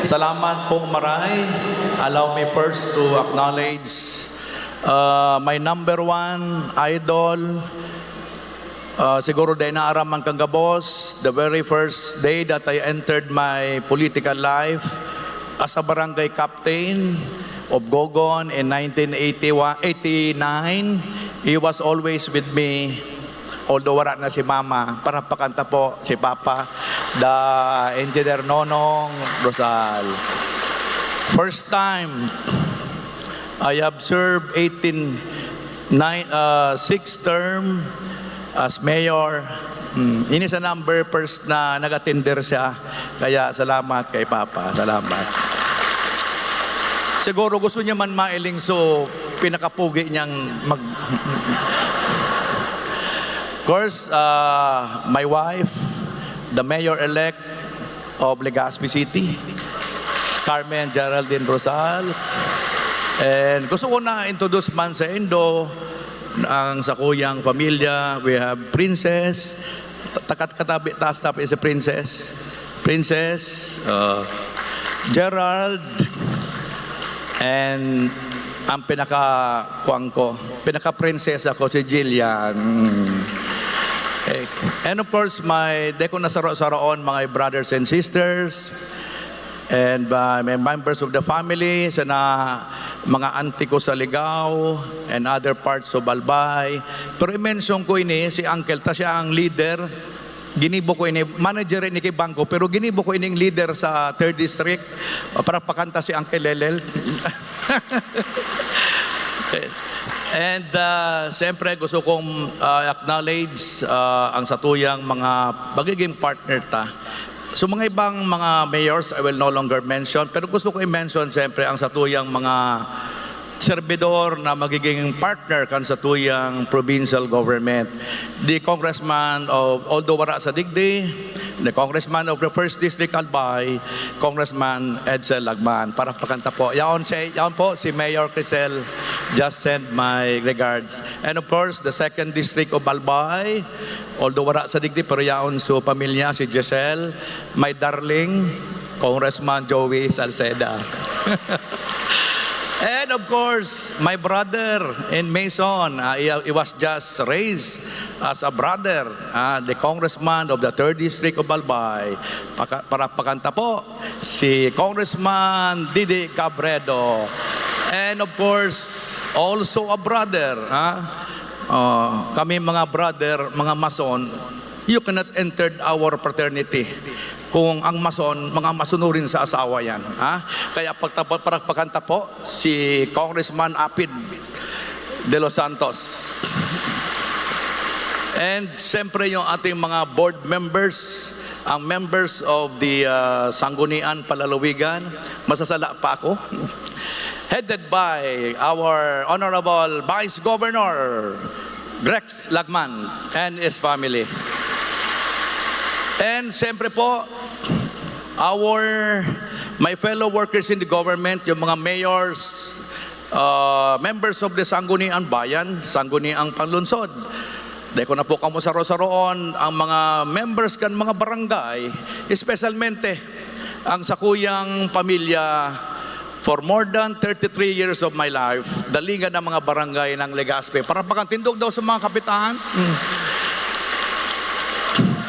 Salamat po maray. Allow me first to acknowledge my number one idol. Siguro dahil naaraman kang gabos, the very first day that I entered my political life as a barangay captain of Gogon in 1989, he was always with me. Although wala na si Mama, para pakanta po si Papa, the Engineer Nonong Rosal. First time, I have served 6th term as mayor. Ini sa number first na nag-attender siya. Kaya salamat kay Papa. Salamat. Siguro gusto niya man mailing, so pinakapugi niyang mag... Of course, my wife, the mayor-elect of Legazpi City, Carmen Geraldine Rosal. And gusto ko na introduce man sa Indo ang sakuyang pamilya. We have Princess, takat-katabi, taas-tabi si Princess. Princess, Gerald, and ang pinaka-kuwang ko, pinaka-prinsesa ko, si Jillian. And of course, di ko nasaro-saroon mga brothers and sisters, and my members of the family, mga auntie ko sa Ligao, and other parts of Albay. Pero i-mention ko ini, si Uncle, siya ang leader. Ginibo ko ini, manager ini kay Bangko, pero ginibo ko ining leader sa 3rd District para pakanta si Uncle Lelel. Yes. And siyempre gusto kong acknowledge ang satuyang mga magiging partner ta. So mga ibang mga mayors, I will no longer mention, pero gusto ko i-mention siyempre ang satuyang mga servidor na magiging partner kan sa tuyang provincial government. The congressman of Aldo Wara sa Digdi, the congressman of the 1st District Albay, Congressman Edsel Lagman. Para pakanta po. Yaon po si Mayor Crisel, just send my regards. And of course, the 2nd District of Albay, Aldo Wara sa Digdi, pero yaon so pamilya si Giselle, my darling, Congressman Joey Salceda. And of course, my brother in Mason, he was just raised as a brother, the congressman of the 3rd District of Albay. Para pakanta po, si Congressman Didi Cabredo. And of course, also a brother. Kami mga brother, mga mason, you cannot enter our fraternity kung ang mason, mga masunurin sa asawa yan. Kaya pagpakanta po, si Congressman Apid de los Santos. And siyempre yung ating mga board members, ang members of the Sangguniang Palalawigan, masasala pa ako, headed by our Honorable Vice Governor, Grex Lagman and his family. And siyempre po, my fellow workers in the government, yung mga mayors, members of the Sangguniang Bayan, Sangguniang Panlunsod. Dahil ko na po kamo saro-saroon, ang mga members kan mga barangay, especialmente ang sakuyang pamilya, for more than 33 years of my life, dalingan ng mga barangay ng Legazpi. Para pakantindog daw sa mga kapitan.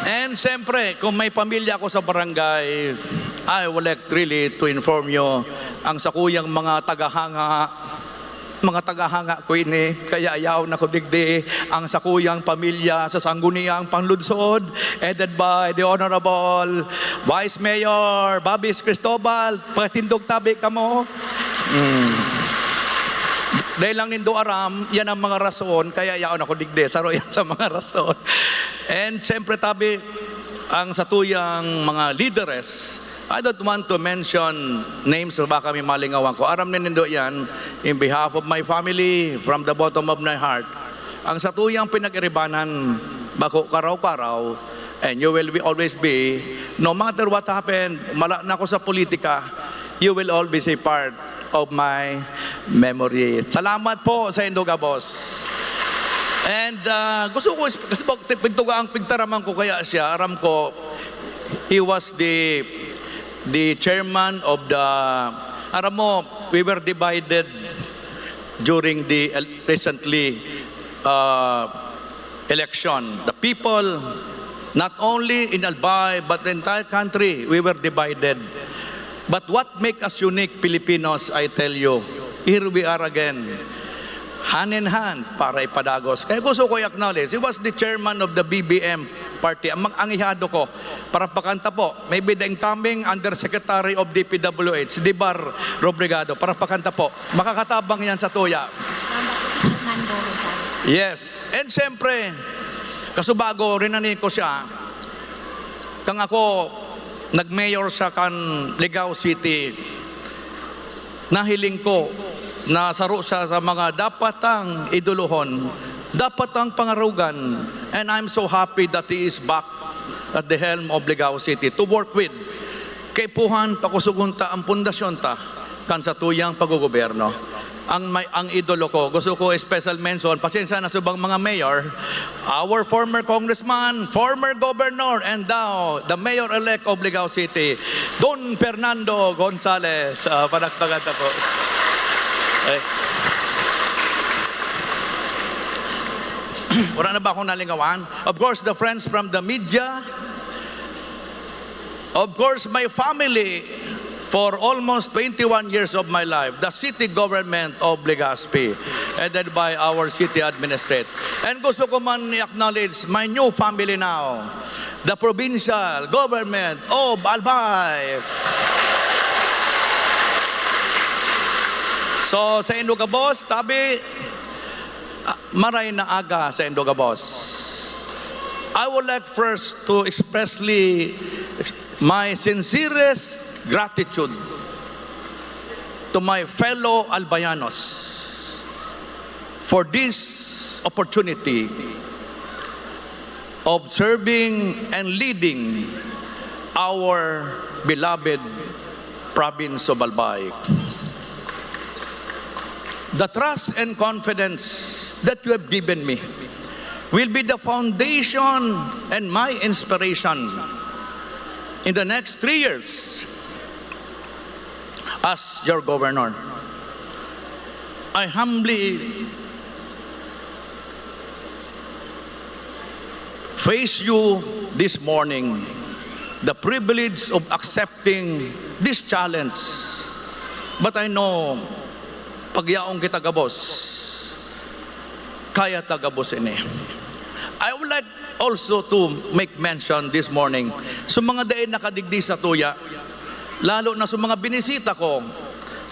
And siyempre, kung may pamilya ako sa barangay, I would like really to inform you, ang sakuyang mga tagahanga ko ini, kaya ayaw na ko digdi, ang sakuyang pamilya sa Sangguniang Panlunsod, headed by the Honorable Vice Mayor Babis Cristobal. Patindog tabi ka mo. Dahil lang nindo aram, yan ang mga rason, kaya yaon ako digde, saro yan sa mga rason. And siyempre tabi, ang satuyang mga leaderess, I don't want to mention names, baka may malingawan ko. Aram nindo yan, in behalf of my family, from the bottom of my heart. Ang satuyang pinag-iribanan, bako karaw-karaw, and you will always be, no matter what happened, mala na ako sa politika, you will always be a part of my memory. Salamat po sa Indo Gabos. And gusto ko, kasi ang pigtaraman ko kaya siya, aram ko, he was the the chairman of the, alam mo, we were divided during the recently election. The people, not only in Albay, but the entire country, we were divided. But what makes us unique Filipinos, I tell you, here we are again, hand in hand para ipadagos. Kaya gusto ko i-acknowledge, he was the chairman of the BBM party. Ang ihado ko, para pakanta po, maybe the incoming undersecretary of DPWH, si Dibar Robrigado, para pakanta po. Makakatabang yan sa tuya. Yes. And siyempre, kasubago, rinanin ko siya, kang ako, nag-mayor sa Ligao City, nahiling ko na saro siya sa mga dapat ang iduluhon, dapat ang pangarugan, and I'm so happy that he is back at the helm of Ligao City to work with. Kay puhan, pakusugunta ang pundasyon ta, kan sa tuyang paggugoberno. Ang idolo ko, gusto ko special mention, pasensya na subang mga mayor, our former congressman, former governor, and now the mayor-elect of Ligao City, Don Fernando Gonzales. Panagpagan po. Wala na ba akong nalingawan? Of course, the friends from the media, of course, my family, for almost 21 years of my life, the city government of Legazpi, headed by our city administrator. And gusto ko man i-acknowledge my new family now, the provincial government of Albay. So, sa Indogabos, tabi, maray na aga sa Indogabos. I would like first to expressly my sincerest gratitude to my fellow Albayanos for this opportunity of serving and leading our beloved province of Albay. The trust and confidence that you have given me will be the foundation and my inspiration in the next 3 years as your governor. I humbly face you this morning, the privilege of accepting this challenge. But I know, pagyaong kita gabos, kaya tagabos ini. I would like also to make mention this morning sa mga daig nakadigdi sa tuya, lalo na sa mga binisita ko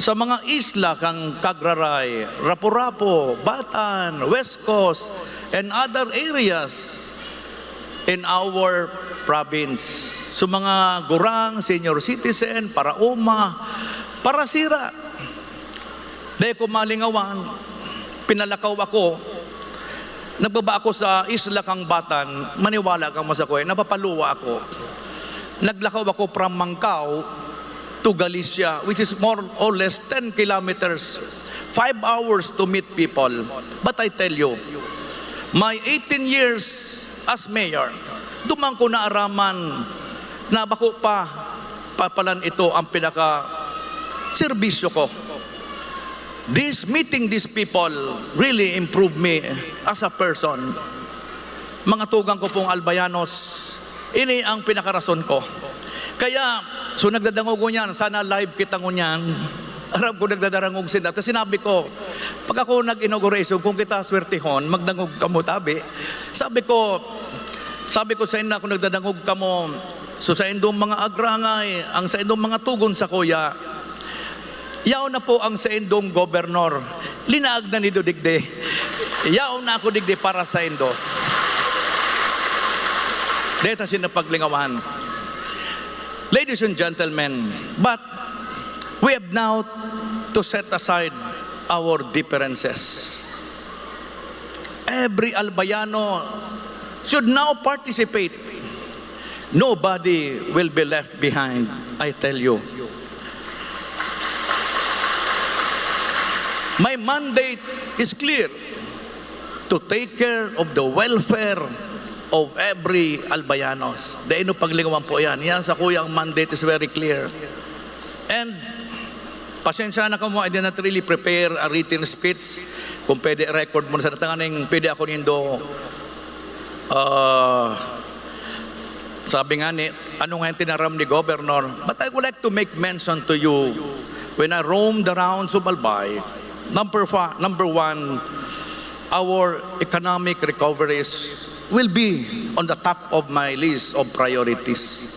sa mga isla kang Cagraray, Rapu-Rapu, Batan, West Coast, and other areas in our province. Sa mga gurang, senior citizen, para uma, para sira. Dahil ko malingawan, pinalakaw ako, nagbaba ako sa isla kang Batan, maniwala kang masakoy, napapaluwa ako. Naglakaw ako from Mangkao to Galicia, which is more or less 10 kilometers, 5 hours to meet people. But I tell you, my 18 years as mayor, dumang ko na araman na bako pa, papalan ito ang pinaka-serbisyo ko. Meeting these people really improved me as a person. Mga tugang ko pong Albayanos, ini ang pinakarason ko. Kaya, so nagdadangog ko niyan, sana live kita ko niyan. Arab ko nagdadarangog sila. Tapos sinabi ko, pag ako nag-inauguration, kung kita swertihon, magdangog ka mo tabi. Sabi ko sa inyo, kung nagdadangog ka mo, so sa indong mga agrangay, ang sa indong mga tugon sa kuya, yaw na po ang sa indong gobernor. Linaag na ni Digde. Yaw na ako digde para sa indo. Deta sinapaglingawan. Ladies and gentlemen, but we have now to set aside our differences. Every Albayano should now participate. Nobody will be left behind, I tell you. My mandate is clear: to take care of the welfare of every Albayanos. Daino paglingawan po yan. Yan sa kuya, ang mandate is very clear. And pasensya na ka mo, I did not really prepare a written speech. Kung pwede record mo na sa natanganing, pwede ako nindo, sabi nga ni, ano nga yung tinaram ni Governor? But I would like to make mention to you, when I roamed around Subalbay, number one, our economic recoveries will be on the top of my list of priorities.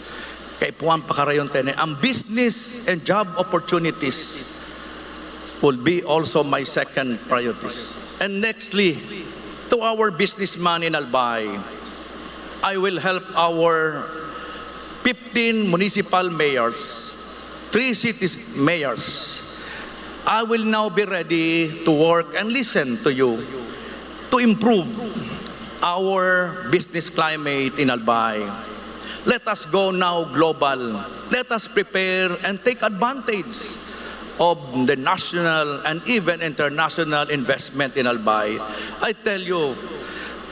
Kay Puan Pakarayon Tene, ang business and job opportunities will be also my second priorities. And nextly, to our businessman in Albay, I will help our 15 municipal mayors, 3 cities mayors. I will now be ready to work and listen to you to improve our business climate in Albay. Let us go now global. Let us prepare and take advantage of the national and even international investment in Albay. I tell you,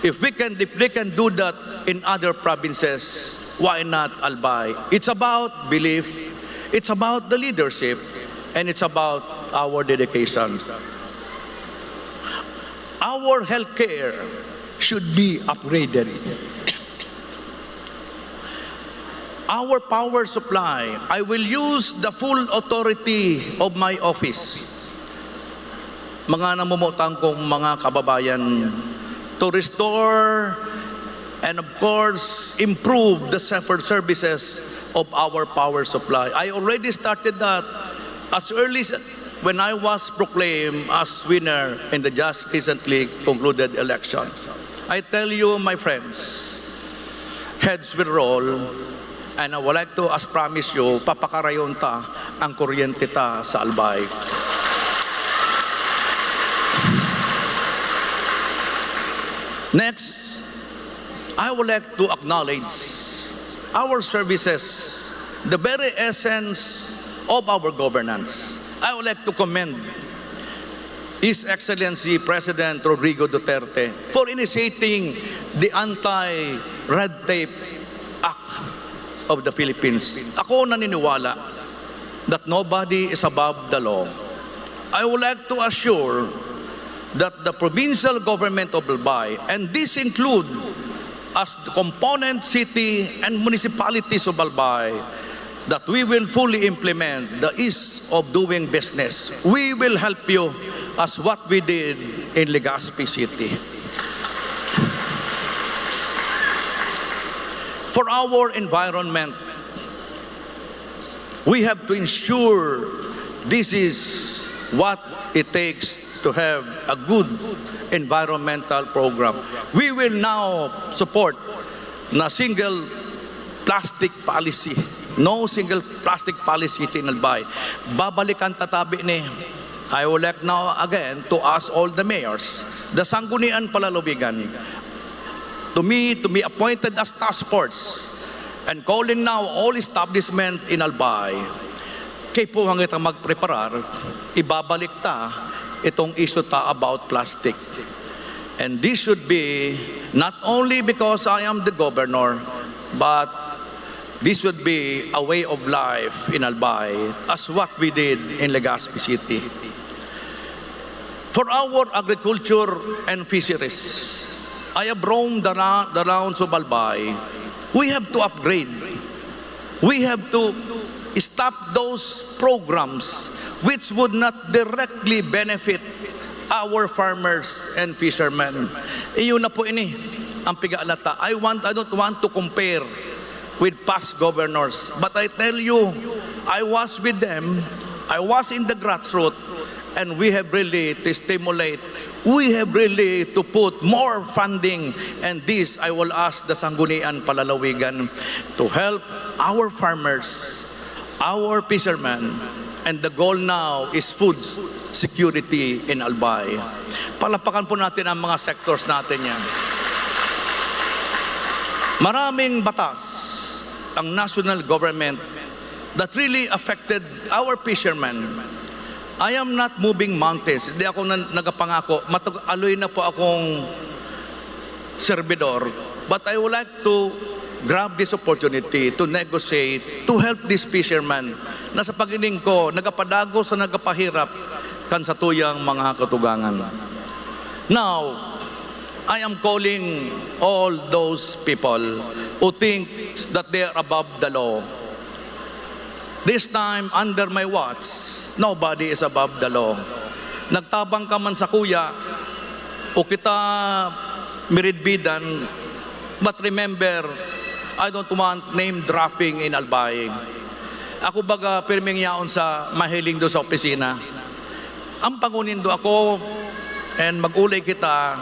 if they can do that in other provinces, why not Albay? It's about belief, it's about the leadership, and it's about our dedication. Our healthcare should be upgraded. Our power supply, I will use the full authority of my office. Mga namumutang kong mga kababayan, to restore and of course improve the services of our power supply. I already started that as early as when I was proclaimed as winner in the just recently concluded election. I tell you, my friends, heads will roll, and I would like to, as promise you, papakarayon ta ang kuryente ta sa Albay. Next, I would like to acknowledge our services, the very essence of our governance. I would like to commend His Excellency President Rodrigo Duterte for initiating the Anti-Red Tape Act of the Philippines. Ako naniniwala that nobody is above the law. I would like to assure that the provincial government of Albay, and this include as the component city and municipalities of Albay, that we will fully implement the ease of doing business. We will help you as what we did in Legazpi City. For our environment, we have to ensure this is what it takes to have a good environmental program. We will now support na single plastic policy. No single plastic policy in Albay. Babalikan tatabi ni. I would like now again to ask all the mayors, the Sangguniang Palalawigan, to be appointed as task force and calling now all establishment in Albay. Kay po hanggang itang magpreparar, ibabalik ta itong issue ta about plastic. And this should be not only because I am the governor, but this would be a way of life in Albay as what we did in Legazpi City. For our agriculture and fisheries, I have roamed the rounds of Albay. We have to upgrade. We have to stop those programs which would not directly benefit our farmers and fishermen. Iyon na po ini ang pigaalata. I don't want to compare with past governors, but I tell you, I was with them, I was in the grassroots, and we have really to stimulate, we have really to put more funding, and this I will ask the Sangguniang Palalawigan to help our farmers, our fishermen, and the goal now is food security in Albay. Palapakan po natin ang mga sectors natin yan. Maraming batas ang national government that really affected our fishermen. I am not moving mountains. Hindi ako nagapangako. Aloy na po akong servidor But I would like to grab this opportunity to negotiate, to help these fishermen na sa pagining ko, nagapadago sa nagapahirap kan sa tuyang mga katugangan. Now, I am calling all those people who think that they are above the law. This time, under my watch, nobody is above the law. Nagtabang ka man sa kuya, o kita miridbidan, but remember, I don't want name dropping in Albay. Ako baga pirming yaon sa mahiling do sa opisina. Ang pangunin do ako, and mag-ulay kita,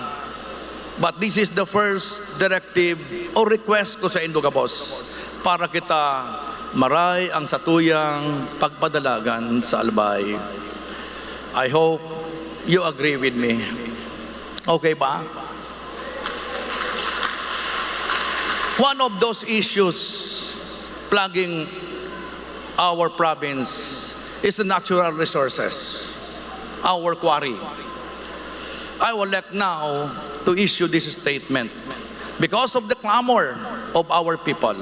but this is the first directive o request ko sa Induga Boss para kita maray ang satuyang pagpadalagan sa Albay. I hope you agree with me. Okay ba? One of those issues plaguing our province is the natural resources, our quarry. I would like now to issue this statement because of the clamor of our people.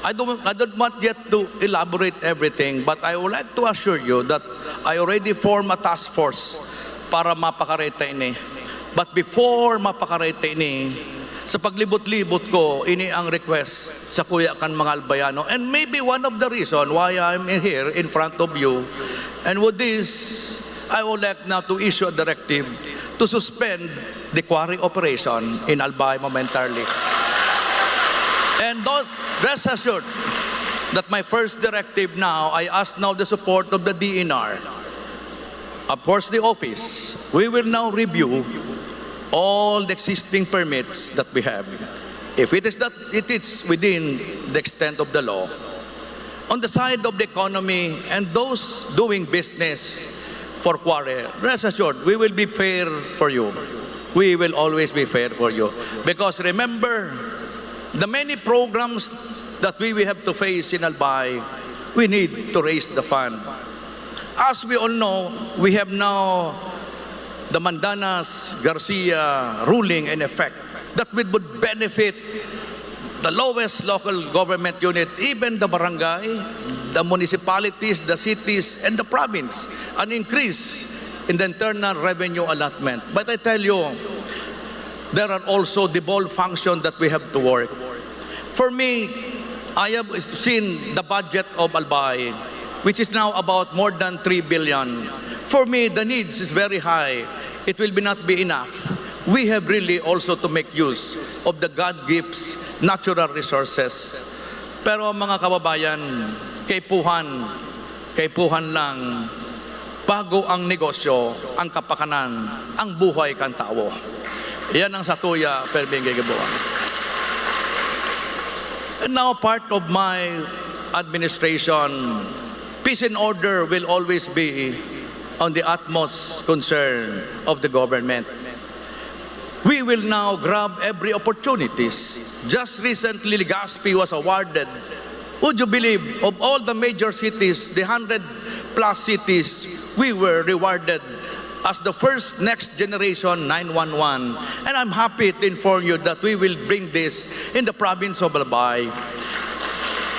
I don't want yet to elaborate everything, but I would like to assure you that I already formed a task force para mapakareta ini. But before mapakareta ini, sa paglibot-libot ko, ini ang request sa kuya kan mga Albayano. And maybe one of the reason why I'm here in front of you. And with this, I would like now to issue a directive to suspend the quarry operation in Albay momentarily. And rest assured that my first directive now, I ask now the support of the DNR. Of course, the office. We will now review all the existing permits that we have. If it is that it is within the extent of the law. On the side of the economy and those doing business for quarry, rest assured, we will be fair for you. We will always be fair for you. Because remember, the many programs that we will have to face in Albay, we need to raise the fund. As we all know, we have now the Mandanas-Garcia ruling in effect that would benefit the lowest local government unit, even the barangay, the municipalities, the cities, and the province, an increase in the internal revenue allotment. But I tell you, there are also devolved functions that we have to work. For me, I have seen the budget of Albay, which is now about more than 3 billion. For me, the needs is very high. It will not be enough. We have really also to make use of the God gifts, natural resources. Pero mga kababayan, kay puhan lang, bago ang negosyo, ang kapakanan, ang buhay kan tao. Yan ang satuya, Perbeng Gigabuan. And now part of my administration, peace and order will always be on the utmost concern of the government. We will now grab every opportunities. Just recently, Legazpi was awarded, would you believe, of all the major cities, the 100+ cities, we were rewarded as the first next generation 911. And I'm happy to inform you that we will bring this in the province of Albay.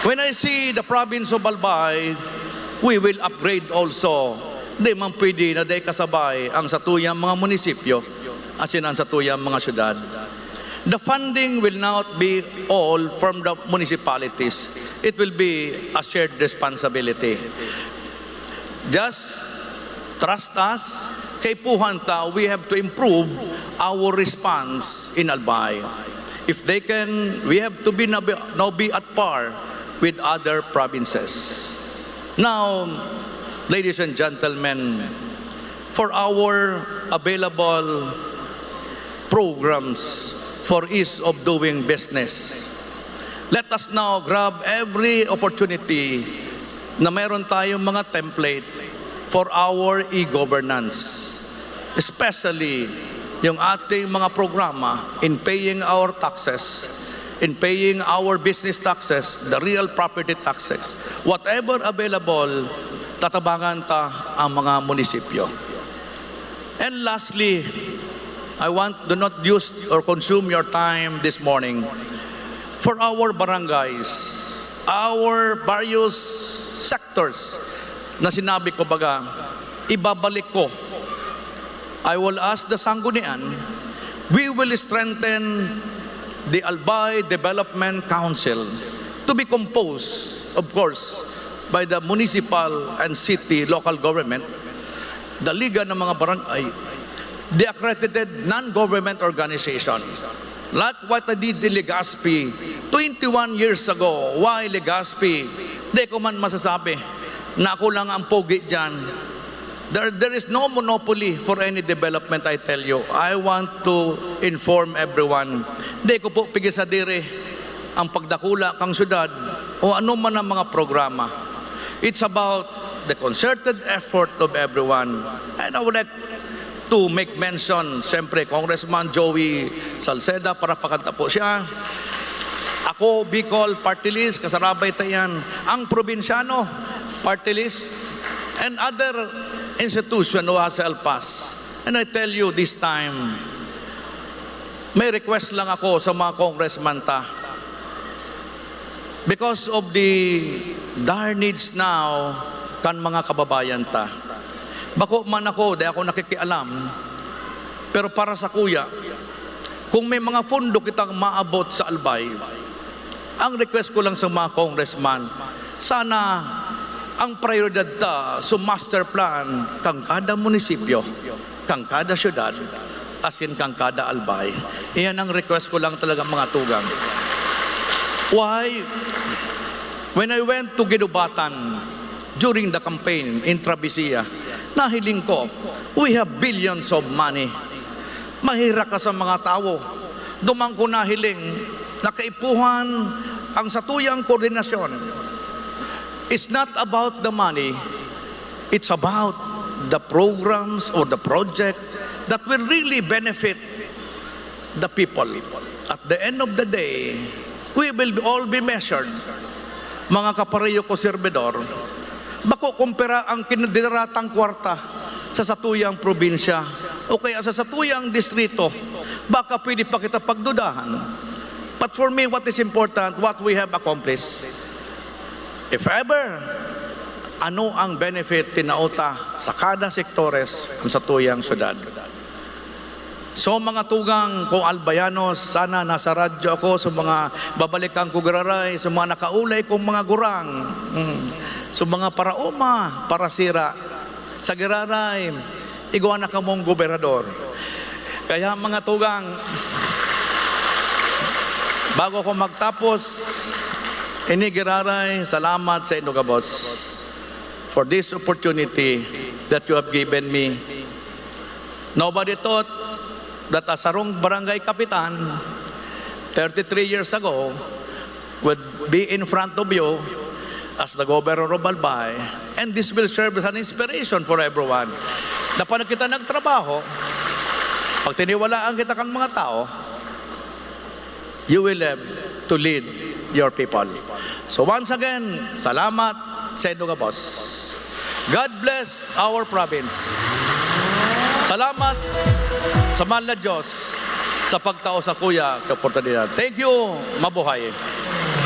When I see the province of Albay, we will upgrade also. Di man pwede na day kasabay ang satuyang mga munisipyo asin ang satuyang mga syudad. The funding will not be all from the municipalities. It will be a shared responsibility. Just trust us. Kay puhanta, we have to improve our response in Albay. If they can, we have to be now be at par with other provinces. Now, ladies and gentlemen, for our available programs for ease of doing business, let us now grab every opportunity na meron tayong mga template for our e-governance. Especially yung ating mga programa in paying our taxes, in paying our business taxes, the real property taxes, whatever available, tatabangan ta ang mga munisipyo. And lastly, do not use or consume your time this morning. For our barangays, our various sectors na sinabi ko baga, ibabalik ko. I will ask the Sangguniang, we will strengthen the Albay Development Council to be composed, of course, by the municipal and city local government, the Liga ng mga barangay, the accredited non-government organization, like what I did in Legazpi 21 years ago. Why Legazpi? Di ko man masasabi na ako lang ang pogi dyan. There is no monopoly for any development, I tell you. I want to inform everyone. Di ko po pigisadire ang pagdakula kang syudad o ano man ang mga programa. It's about the concerted effort of everyone. And I would like to make mention, siyempre, Congressman Joey Salceda, para pakanta po siya. Ako, Bicol, party list, kasarabay tayan. Ang probinsyano, party list, and other institution who has helped us. And I tell you this time, may request lang ako sa mga congressman ta. Because of the dire needs now, kan mga kababayan ta. Bako man ako, di ako nakikialam, pero para sa kuya, kung may mga fundo kitang maabot sa Albay, ang request ko lang sa mga congressman, sana ang prioridad ta sa master plan kang kada munisipyo, kang kada syudad, asin kang kada Albay. Iyan ang request ko lang talaga mga tugang. Why? When I went to Ginubatan during the campaign in Trabisia, nahiling ko, we have billions of money. Mahirap ka sa mga tao. Dumang ko nahiling, nakaipuhan ang satuyang koordinasyon. It's not about the money. It's about the programs or the project that will really benefit the people. At the end of the day, we will all be measured. Mga kapareyo ko servidor, bako kumpara ang kinadiratang kwarta sa satuyang probinsya o kaya sa satuyang distrito, baka pwede pa kita pagdudahan. But for me, what is important, what we have accomplished. If ever, ano ang benefit tinauta sa kada sektores sa tuyang syudad. So mga tugang kong albayanos, sana nasa radyo ako sa mga babalikan ko gararay, sa mga nakaulay kong mga gurang, sa mga parauma, parasira, sa gararay, igawa na kamong gobernador. Kaya mga tugang, bago ko magtapos, inigiraray, salamat sa inyo kabos for this opportunity that you have given me. Nobody thought that as a wrong barangay kapitan 33 years ago would be in front of you as the governor of Albay, and this will serve as an inspiration for everyone. Na paano kita nagtrabaho, pag tiniwalaan kita kan mga tao, you will have to lead your people. So once again, salamat sa inyo ka boss. God bless our province. Salamat sa mahal na Diyos sa pagtao sa kuya kaportanidad. Thank you, mabuhay.